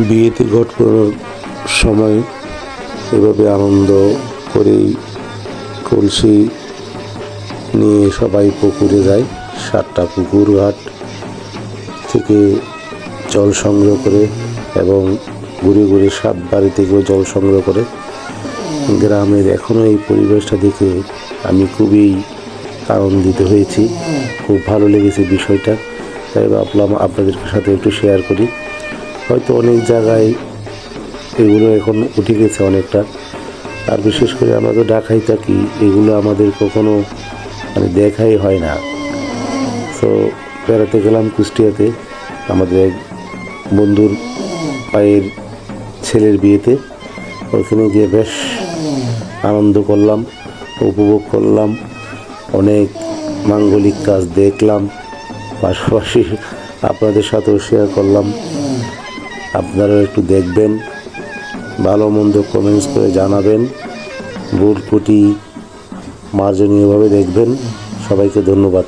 বিয়েতে ঘট করার সময় এভাবে আনন্দ করেই কলসি নিয়ে সবাই পুকুরে যায়। 7টা পুকুর ঘাট থেকে জল সংগ্রহ করে এবং ঘুরে ঘুরে 7 বাড়ি থেকেও জল সংগ্রহ করে। গ্রামের এখনও এই পরিবেশটা দেখে আমি খুবই আনন্দিত হয়েছি, খুব ভালো লেগেছে বিষয়টা। তাই ভাবলাম আপনাদের সাথে একটু শেয়ার করি। হয়তো অনেক জায়গায় এগুলো এখন উঠে গেছে অনেকটা, আর বিশেষ করে আমরা তো ঢাকায় থাকি, এগুলো আমাদের কখনো দেখাই হয় না। তো বেড়াতে গেলাম কুষ্টিয়াতে আমাদের এক বন্ধুর পায়ের ছেলের বিয়েতে। ওইখানে গিয়ে বেশ আনন্দ করলাম, উপভোগ করলাম, অনেক মাঙ্গলিক কাজ দেখলাম, পাশাপাশি আপনাদের সাথেও শেয়ার করলাম। আপনারাও একটু দেখবেন, ভালো মন্দ কমেন্টস করে জানাবেন, ভুল ত্রুটি মার্জনীয়ভাবে দেখবেন। সবাইকে ধন্যবাদ।